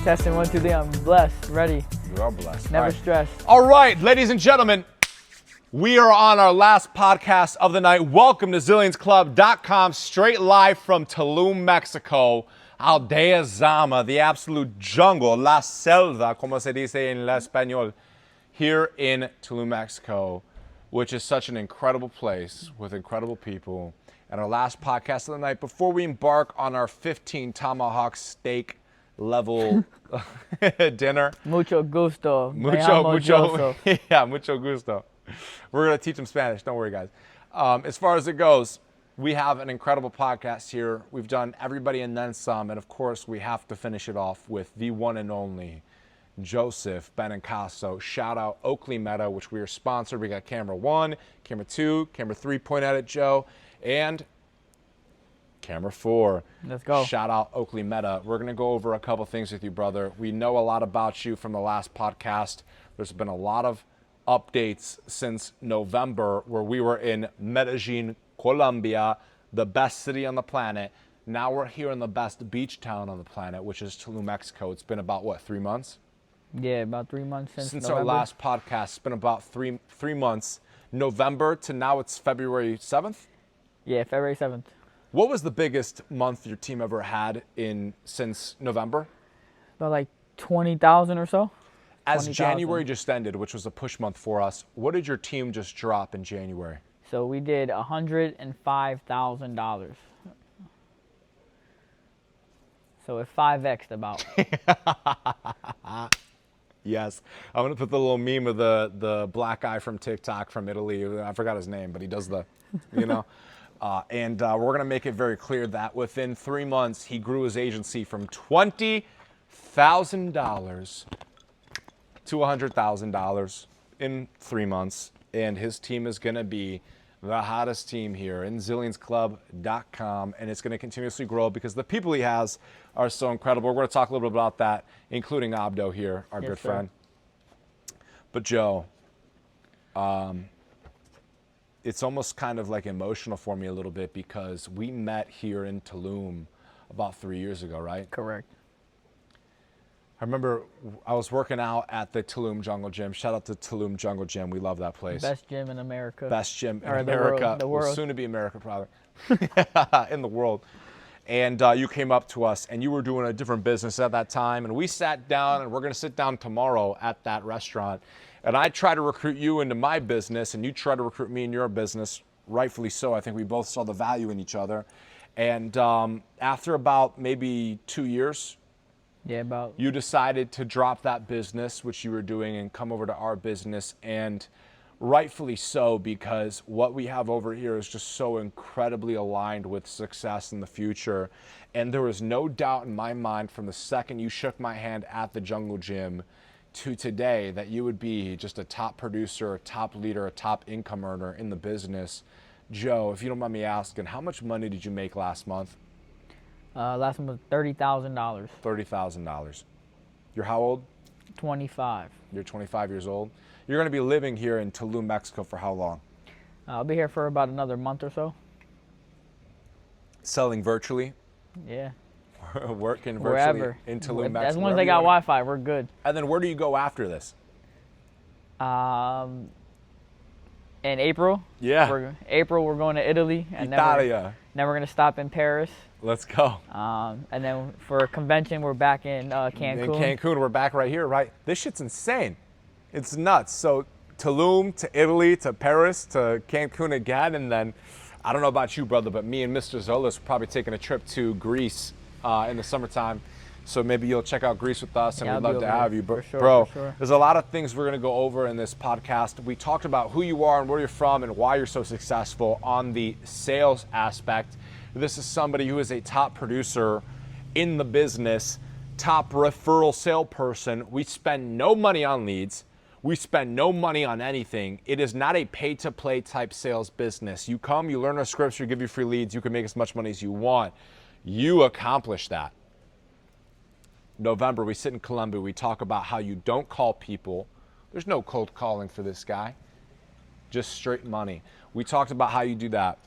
Testing 1, 2, 3. I'm blessed. Ready. You are blessed. Never stressed. All right, ladies and gentlemen, we are on our last podcast of the night. Welcome to ZillionsClub.com, straight live from Tulum, Mexico. Aldea Zama, the absolute jungle, la selva, como se dice en español, here in Tulum, Mexico, which is such an incredible place with incredible people. And our last podcast of the night before we embark on our 15 tomahawk steak level dinner. Mucho gusto. Mucho. Yeah, mucho gusto. We're going to teach them Spanish. Don't worry, guys. As far as it goes, we have an incredible podcast here. We've done everybody and then some. And, of course, we have to finish it off with the one and only Joseph Benincaso. Shout out Oakley Meta, which we are sponsored. We got camera 1, camera 2, camera 3. Point at it, Joe. And camera 4. Let's go. Shout out Oakley Meta. We're going to go over a couple things with you, brother. We know a lot about you from the last podcast. There's been a lot of updates since November where we were in Medellin, Colombia, the best city on the planet. Now we're here in the best beach town on the planet, which is Tulum, Mexico. It's been about, what, 3 months? Yeah, about 3 months since Since November. our last podcast. It's been about three months. November to now it's February 7th? Yeah, February 7th. What was the biggest month your team ever had since November? About like 20,000 or so. As 20,000. January just ended, which was a push month for us, what did your team just drop in January? So we did $105,000. So it 5x'd about. Yes. I'm going to put the little meme of the black guy from TikTok from Italy. I forgot his name, but he does the, you know. We're going to make it very clear that within 3 months, he grew his agency from $20,000 to $100,000 in 3 months. And his team is going to be the hottest team here in ZillionsClub.com. And it's going to continuously grow because the people he has are so incredible. We're going to talk a little bit about that, including Abdo here, our good friend. But Joe, it's almost kind of like emotional for me a little bit because we met here in Tulum about 3 years ago, right? Correct. I remember I was working out at the Tulum Jungle Gym. Shout out to Tulum Jungle Gym. We love that place. Best gym in America. Best gym in Or America. the world. Well, soon to be America, probably. In the world. And you came up to us, and you were doing a different business at that time. And we sat down, and we're going to sit down tomorrow at that restaurant. And I try to recruit you into my business, and you try to recruit me in your business. Rightfully so. I think we both saw the value in each other. And after about maybe 2 years, Yeah, about. you decided to drop that business, which you were doing, and come over to our business. And rightfully so, because what we have over here is just so incredibly aligned with success in the future. And there was no doubt in my mind from the second you shook my hand at the Jungle Gym to today that you would be just a top producer, a top leader, a top income earner in the business. Joe, if you don't mind me asking, how much money did you make last month? Last one was $30,000. $30,000. You're how old? 25. You're 25 years old. You're going to be living here in Tulum, Mexico for how long? I'll be here for about another month or so. Selling virtually? Yeah. Working virtually Wherever. in Tulum, Mexico? As long as I got Wi-Fi, we're good. And then where do you go after this? In April. Yeah. We're going to Italy. And Italia. Then we're going to stop in Paris. Let's go. And then for a convention, we're back in Cancun. In Cancun, we're back right here, right? This shit's insane. It's nuts. So Tulum to Italy to Paris to Cancun again. And then, I don't know about you, brother, but me and Mr. Zolas are probably taking a trip to Greece in the summertime. So maybe you'll check out Greece with us, and Yeah, we'd I'll love be to over have there. you. But For sure, bro, for sure. there's a lot of things we're going to go over in this podcast. We talked about who you are and where you're from and why you're so successful on the sales aspect. This is somebody who is a top producer in the business, top referral salesperson. We spend no money on leads. We spend no money on anything. It is not a pay-to-play type sales business. You come, you learn our scripts, we give you free leads, you can make as much money as you want. You accomplish that. November, we sit in Colombia, we talk about how you don't call people. There's no cold calling for this guy. Just straight money. We talked about how you do that.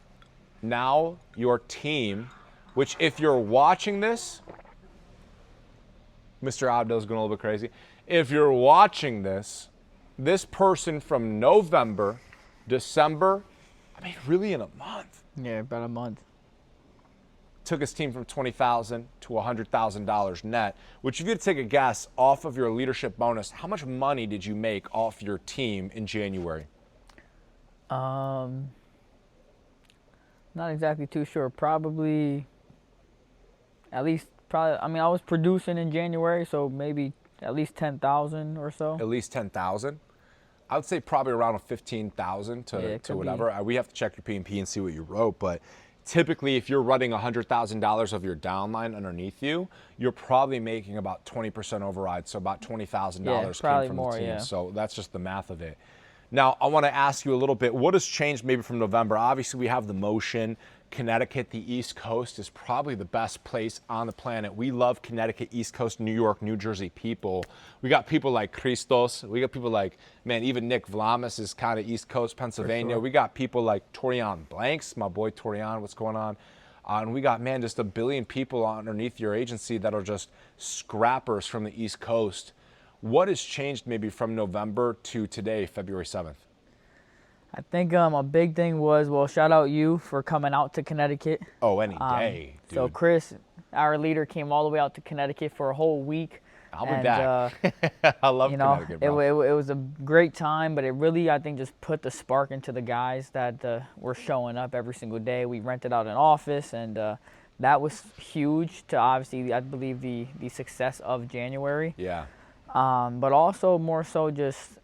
Now your team, which if you're watching this, Mr. Abdo's going a little bit crazy. If you're watching this person from November, December, I mean, really in a month. Yeah, about a month. Took his team from $20,000 to $100,000 net, which if you had to take a guess off of your leadership bonus, how much money did you make off your team in January? Not exactly too sure. Probably at least, I mean, I was producing in January, so maybe at least 10,000 or so. At least 10,000. I would say probably around 15,000 to whatever. We have to check your P&P and see what you wrote, but typically if you're running $100,000 of your downline underneath you, you're probably making about 20% override, so about $20,000 came from more, the team. yeah. So that's just the math of it. Now, I want to ask you a little bit, what has changed maybe from November? Obviously, we have the motion. Connecticut, the East Coast, is probably the best place on the planet. We love Connecticut, East Coast, New York, New Jersey people. We got people like Christos. We got people like, man, even Nick Vlamis is kind of East Coast, Pennsylvania. Sure. We got people like Torian Blanks, my boy Torian, what's going on? And we got, man, just a billion people underneath your agency that are just scrappers from the East Coast. What has changed maybe from November to today, February 7th? I think a big thing was, well, shout out you for coming out to Connecticut. Oh, any day, dude. So Chris, our leader, came all the way out to Connecticut for a whole week. I'll be back. I love Connecticut, bro. It was a great time, but it really, I think, just put the spark into the guys that were showing up every single day. We rented out an office, and that was huge to, obviously, I believe, the success of January. Yeah. But also more so just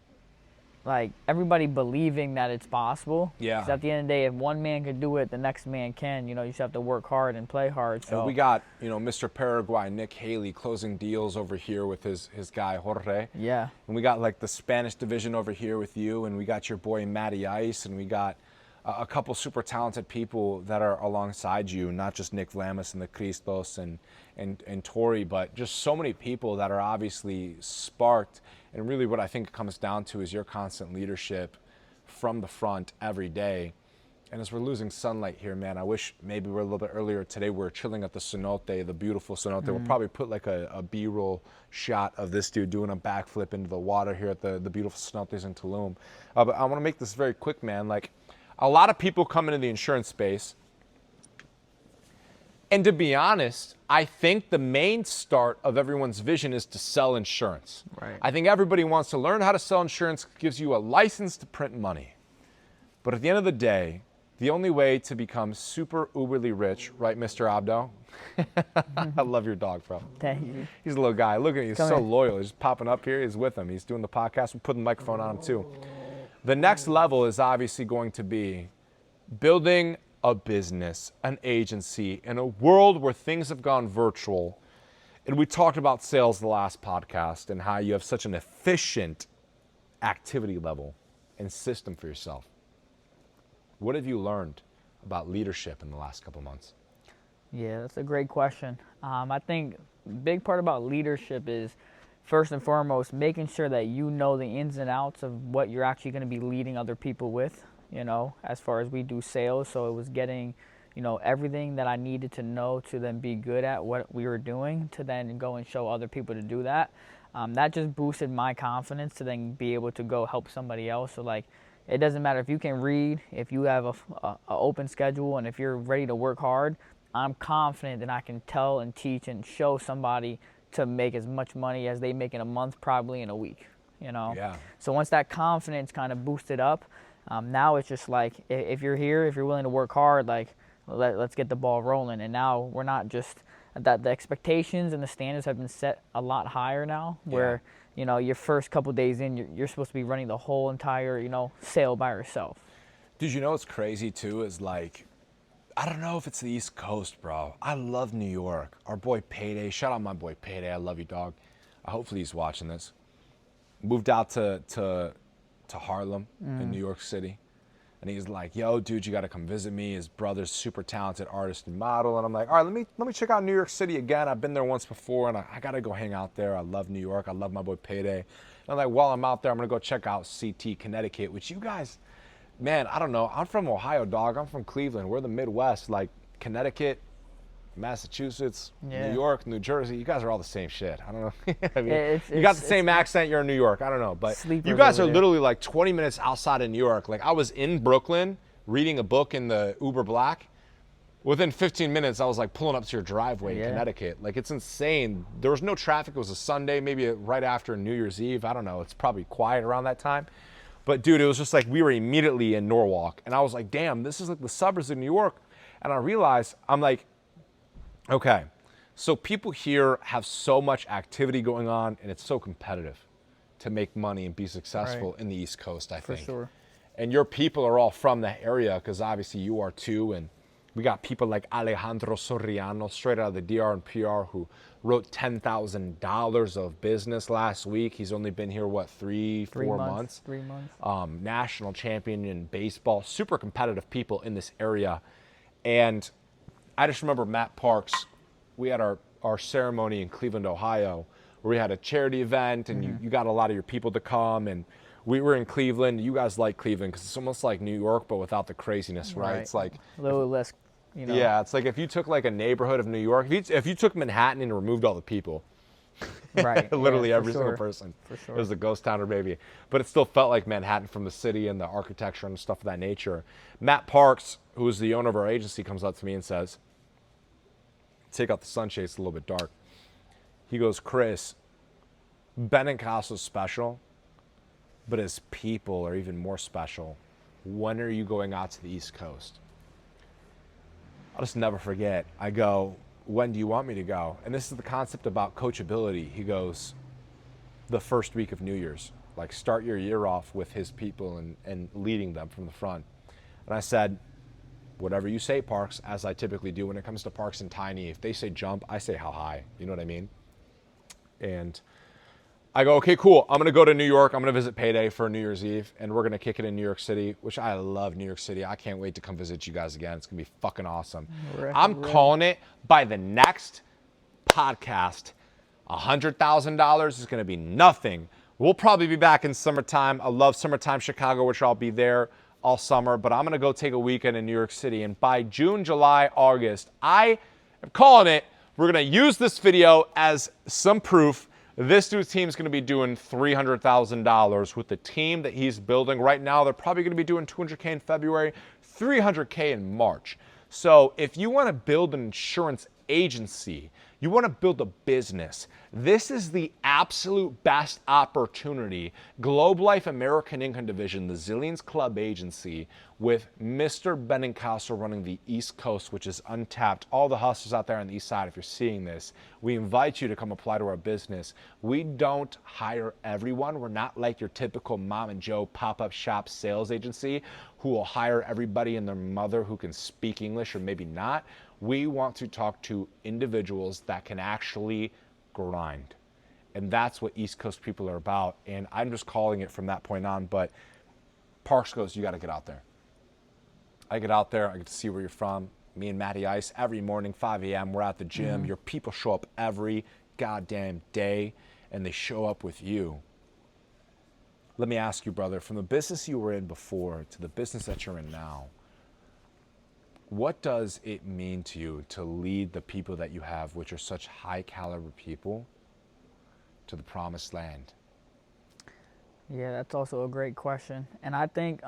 like everybody believing that it's possible. Yeah. 'Cause at the end of the day, if one man could do it, the next man can. You know, you just have to work hard and play hard. So and we got, Mr. Paraguay, Nick Haley, closing deals over here with his guy, Jorge. Yeah. And we got like the Spanish division over here with you, and we got your boy, Matty Ice, and we got a couple super talented people that are alongside you, not just Nick Vlamis and the Christos and Tori, but just so many people that are obviously sparked. And really what I think it comes down to is your constant leadership from the front every day. And as we're losing sunlight here, man, I wish maybe we're a little bit earlier today. We're chilling at the cenote, the beautiful cenote. We'll probably put like a B-roll shot of this dude doing a backflip into the water here at the beautiful cenotes in Tulum. But I want to make this very quick, man. Like, a lot of people come into the insurance space, and to be honest, I think the main start of everyone's vision is to sell insurance. Right. I think everybody wants to learn how to sell insurance, gives you a license to print money. But at the end of the day, the only way to become super uberly rich, right, Mr. Abdo? I love your dog, bro. Thank you. He's a little guy. Look at him. He's Come so here. loyal. He's just popping up here. He's with him. He's doing the podcast. We're putting the microphone on him, too. The next level is obviously going to be building a business, an agency, in a world where things have gone virtual. And we talked about sales the last podcast and how you have such an efficient activity level and system for yourself. What have you learned about leadership in the last couple months? Yeah, that's a great question. I think a big part about leadership is, first and foremost, making sure that you know the ins and outs of what you're actually going to be leading other people with, as far as we do sales. So it was getting, everything that I needed to know to then be good at what we were doing, to then go and show other people to do that. That just boosted my confidence to then be able to go help somebody else. So, like, it doesn't matter if you can read, if you have a open schedule, and if you're ready to work hard, I'm confident that I can tell and teach and show somebody to make as much money as they make in a month, probably in a week, Yeah. So once that confidence kind of boosted up, now it's just like, if you're here, if you're willing to work hard, like, let's get the ball rolling. And now we're not just, that the expectations and the standards have been set a lot higher now, where, your first couple days in, you're supposed to be running the whole entire, sale by yourself. Did you know what's crazy too is, like, I don't know if it's the East Coast, bro. I love New York. Our boy Payday. Shout out my boy Payday. I love you, dog. Hopefully he's watching this. Moved out to Harlem in New York City. And he's like, yo, dude, you got to come visit me. His brother's super talented artist and model. And I'm like, all right, let me check out New York City again. I've been there once before, and I got to go hang out there. I love New York. I love my boy Payday. And I'm like, while I'm out there, I'm going to go check out CT Connecticut, which you guys, man, I don't know. I'm from Ohio, dog. I'm from Cleveland. We're the Midwest. Like, Connecticut, Massachusetts, Yeah. New York, New Jersey, you guys are all the same shit. I don't know. I mean, It's- you got the it's- same accent, you're in New York. I don't know. But Sleepers you guys are over there. literally like 20 minutes outside of New York. Like I was in Brooklyn reading a book in the Uber Black. Within 15 minutes, I was like pulling up to your driveway in Yeah. Connecticut. Like it's insane. There was no traffic. It was a Sunday, maybe right after New Year's Eve. I don't know. It's probably quiet around that time. But dude, it was just like we were immediately in Norwalk. And I was like, damn, this is like the suburbs of New York. And I realized, I'm like, okay, so people here have so much activity going on and it's so competitive to make money and be successful in the East Coast, I think. For sure. And your people are all from the area because obviously you are too. And we got people like Alejandro Soriano, straight out of the DR and PR, who wrote $10,000 of business last week. He's only been here, what, 4 months? 3 months. National champion in baseball, super competitive people in this area. And I just remember Matt Parks, we had our ceremony in Cleveland, Ohio, where we had a charity event and you got a lot of your people to come. And we were in Cleveland. You guys like Cleveland because it's almost like New York, but without the craziness, right? It's like, a little less, you know. yeah, it's like if you took like a neighborhood of New York, if you took Manhattan and removed all the people, Right. literally yeah, for every single sure. person. For sure. It was a ghost town or maybe. But it still felt like Manhattan from the city and the architecture and stuff of that nature. Matt Parks, who is the owner of our agency, comes up to me and says, take out the sunshade, it's a little bit dark. He goes, Chris, Benincaso's special, but his people are even more special. When are you going out to the East Coast? I'll just never forget. I go, when do you want me to go? And this is the concept about coachability. He goes, the first week of New Year's. Like start your year off with his people and leading them from the front. And I said, whatever you say, Parks, as I typically do when it comes to Parks and Tiny. If they say jump, I say how high. You know what I mean? And I go, okay, cool. I'm going to go to New York. I'm going to visit Payday for New Year's Eve, and we're going to kick it in New York City, which I love New York City. I can't wait to come visit you guys again. It's going to be fucking awesome. I'm calling it by the next podcast. $100,000 is going to be nothing. We'll probably be back in summertime. I love summertime Chicago, which I'll be there all summer, but I'm going to go take a weekend in New York City. And by June, July, August, I am calling it. We're going to use this video as some proof. This dude's team is going to be doing $300,000 with the team that he's building. Right now, they're probably going to be doing $200K in February, $300K in March. So if you want to build an insurance agency, you want to build a business, this is the absolute best opportunity. Globe Life American Income Division, the Zillions Club agency, with Mr. Benincaso running the East Coast, which is untapped. All the hustlers out there on the East Side, if you're seeing this, we invite you to come apply to our business. We don't hire everyone. We're not like your typical Mom and Joe pop-up shop sales agency who will hire everybody and their mother who can speak English or maybe not. We want to talk to individuals that can actually grind. And that's what East Coast people are about. And I'm just calling it from that point on. But Parks goes, you got to get out there. I get out there. I get to see where you're from. Me and Matty Ice, every morning, 5 a.m., we're at the gym. Your people show up every goddamn day, and they show up with you. Let me ask you, brother, from the business you were in before to the business that you're in now, what does it mean to you to lead the people that you have, which are such high caliber people, to the promised land? Yeah, that's also a great question. And I think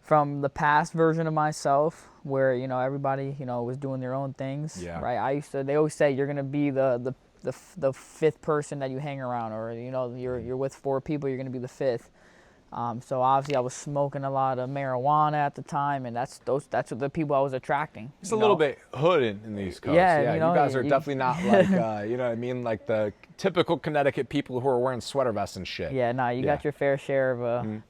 from the past version of myself, where everybody was doing their own things, Yeah. right? They always say you're gonna be the fifth person that you hang around, or you're with 4 people, you're gonna be the fifth. So obviously I was smoking a lot of marijuana at the time, and that's what the people I was attracting. It's a little bit hood in the East Coast. Yeah, you guys are definitely not like, you know what I mean, like the typical Connecticut people who are wearing sweater vests and shit. Yeah, no, you got your fair share of,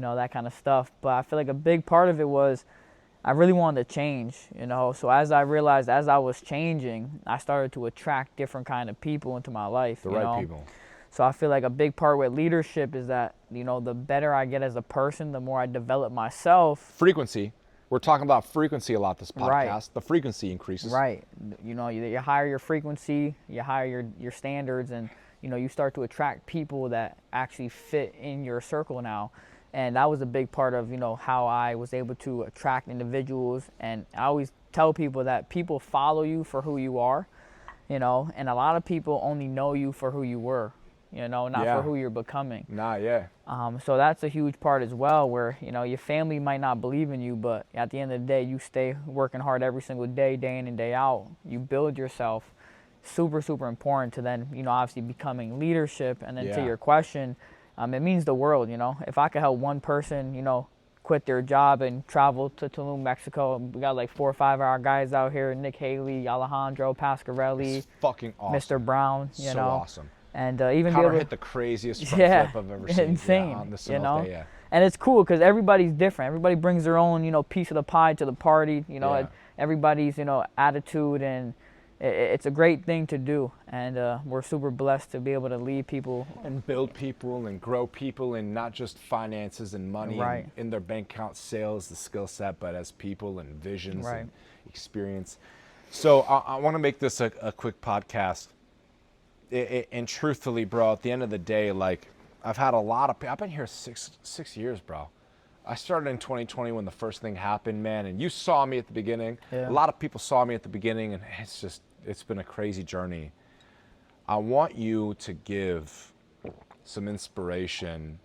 that kind of stuff. But I feel like a big part of it was I really wanted to change, So as I realized, as I was changing, I started to attract different kind of people into my life. The right people. So I feel like a big part with leadership is that, the better I get as a person, the more I develop myself. Frequency. We're talking about frequency a lot this podcast. Right. The frequency increases. Right. You higher your frequency, you higher your standards, and, you start to attract people that actually fit in your circle now. And that was a big part of, how I was able to attract individuals. And I always tell people that people follow you for who you are, you know, and a lot of people only know you for who you were, you know, not for who you're becoming. So that's a huge part as well, where, you know, your family might not believe in you, but at the end of the day, you stay working hard every single day, day in and day out. You build yourself. Super, super important to then, you know, obviously becoming leadership. And then to your question, it means the world, you know. If I could help one person, you know, quit their job and travel to Tulum, Mexico. We got like 4 or 5 of our guys out here: Nick Haley, Alejandro Pasquarelli, it's fucking awesome. Mr. Brown. You know, awesome. And even Connor be able hit the craziest front flip I've ever seen. Insane. On the you know, day, and it's cool because everybody's different. Everybody brings their own, you know, piece of the pie to the party. You know, everybody's, you know, attitude, and it's a great thing to do, and we're super blessed to be able to lead people and build people and grow people, and not just finances and money and in their bank account, sales, the skill set, but as people and visions and experience. So I want to make this a quick podcast. And truthfully, bro, at the end of the day, like, I've had a lot of, I've been here six years, bro. I started in 2020 when the first thing happened, man, and you saw me at the beginning. A lot of people saw me at the beginning, and it's been a crazy journey. I want you to give some inspiration,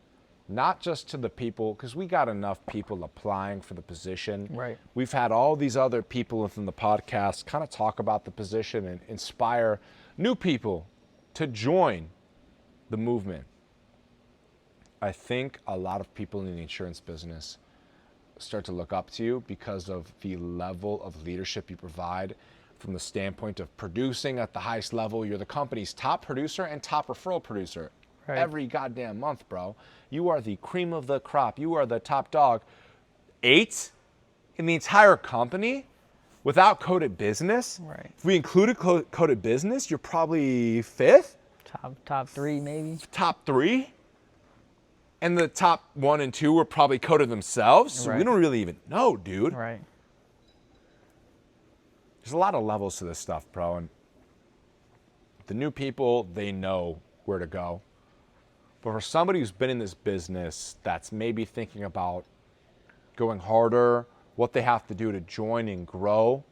not just to the people, because we got enough people applying for the position. We've had all these other people within the podcast kind of talk about the position and inspire new people to join the movement. I think a lot of people in the insurance business start to look up to you because of the level of leadership you provide, from the standpoint of producing at the highest level. You're the company's top producer and top referral producer every goddamn month, bro. You are the cream of the crop. You are the top dog. 8 in the entire company without coded business. If we included coded business, you're probably 5th. Top 3 maybe. Top 3. And the top 1 and 2 were probably coded themselves. So we don't really even know, dude. There's a lot of levels to this stuff, bro. And the new people, they know where to go. But for somebody who's been in this business that's maybe thinking about going harder, what they have to do to join and grow,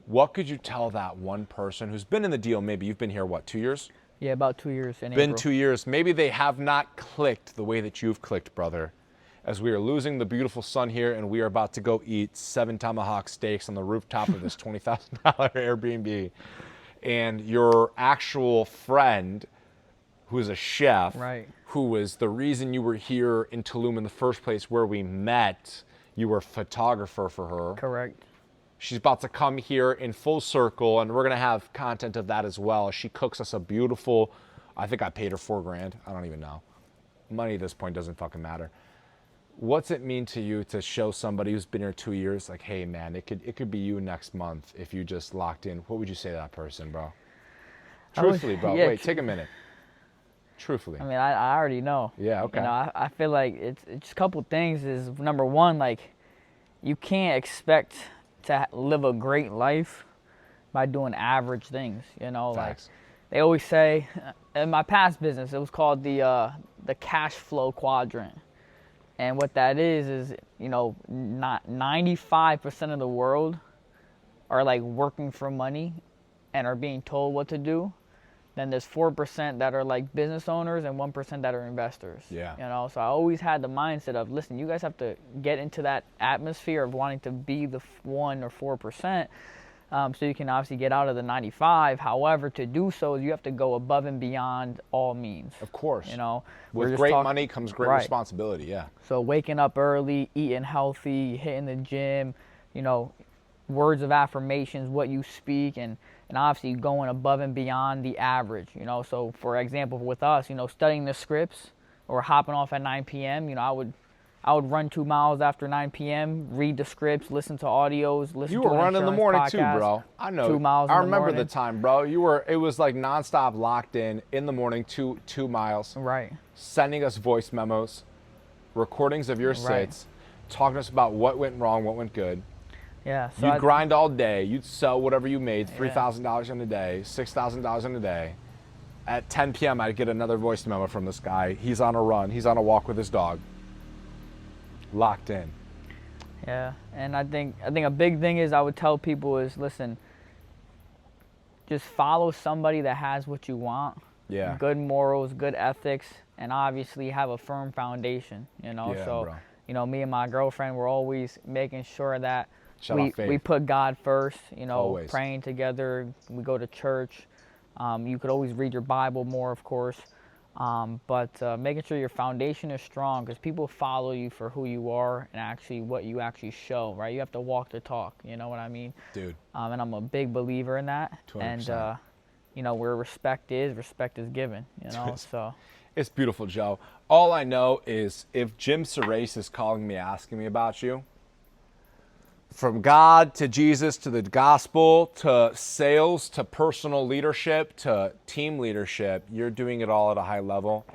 what could you tell that one person who's been in the deal? Maybe you've been here, what, 2 years? Yeah, about 2 years in April. Been 2 years. Maybe they have not clicked the way that you've clicked, brother. As we are losing the beautiful sun here, and we are about to go eat 7 tomahawk steaks on the rooftop of this $20,000 Airbnb. And your actual friend, who is a chef, who was the reason you were here in Tulum in the first place, where we met, you were a photographer for her. She's about to come here in full circle, and we're going to have content of that as well. She cooks us a beautiful, I think I paid her $4,000. I don't even know. Money at this point doesn't fucking matter. What's it mean to you to show somebody who's been here 2 years, like, hey, man, it could be you next month if you just locked in? What would you say to that person, bro? Truthfully, bro. Wait, take a minute. Truthfully. I mean, I already know. Yeah, okay. You know, I feel like it's just a couple things. Is number one, like, you can't expect to live a great life by doing average things, you know. Like they always say, in my past business, it was called the cash flow quadrant, and what that is you know, not 95% of the world are like working for money and are being told what to do. Then there's 4% that are like business owners and 1% that are investors. You know, so I always had the mindset of, listen, you guys have to get into that atmosphere of wanting to be the 1 or 4%, so you can obviously get out of the 95. However, to do so, you have to go above and beyond all means. Of course. You know, with great money comes great responsibility. So waking up early, eating healthy, hitting the gym, you know, words of affirmations, what you speak, and obviously going above and beyond the average, you know. So for example, with us, you know, studying the scripts or hopping off at 9 p.m., you know, I would run 2 miles after 9 p.m., read the scripts, listen to audios, listen to You were running in the morning podcast, too, bro. I know. 2 miles I remember the time, bro. It was like nonstop locked in the morning, 2 miles. Sending us voice memos, recordings of your sits, talking to us about what went wrong, what went good. So you'd grind all day. You'd sell whatever you made, $3,000 in a day, $6,000 in a day. At 10 p.m., I'd get another voice memo from this guy. He's on a run. He's on a walk with his dog. Locked in. Yeah, and I think a big thing is I would tell people is, listen, just follow somebody that has what you want. Yeah. Good morals, good ethics, and obviously have a firm foundation, you know. Yeah, So, bro. you know, me and my girlfriend, we're always making sure that Shout out faith. we put God first, you know, Always. praying together. We go to church. You could always read your Bible more, of course. But making sure your foundation is strong, because people follow you for who you are and actually what you actually show, right? You have to walk the talk, you know what I mean? Dude. And I'm a big believer in that. 200%. And, you know, where respect is given, you know, so. It's beautiful, Joe. All I know is if Jim Serace is calling me asking me about you, from God to Jesus to the gospel to sales to personal leadership to team leadership, you're doing it all at a high level.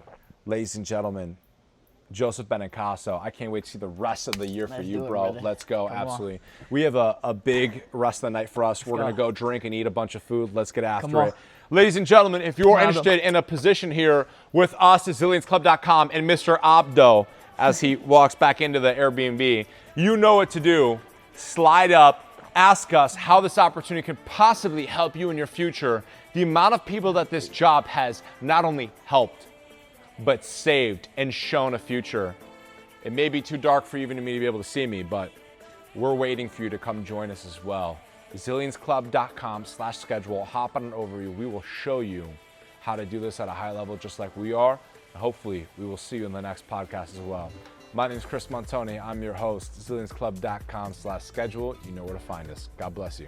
Ladies and gentlemen, Joseph Benincaso. I can't wait to see the rest of the year for you, bro. Let's go. Absolutely. We have a big rest of the night for us. We're going to go drink and eat a bunch of food. Let's get after it. Ladies and gentlemen, if you're interested in a position here with us at ZillionsClub.com and Mr. Abdo as he walks back into the Airbnb, you know what to do. Slide up, ask us how this opportunity can possibly help you in your future. The amount of people that this job has not only helped, but saved and shown a future. It may be too dark for even me to be able to see me, but we're waiting for you to come join us as well. Zillionsclub.com/schedule. Hop on an overview. We will show you how to do this at a high level just like we are. And hopefully we will see you in the next podcast as well. My name is Chris Montoni. I'm your host. Zillionsclub.com/schedule. You know where to find us. God bless you.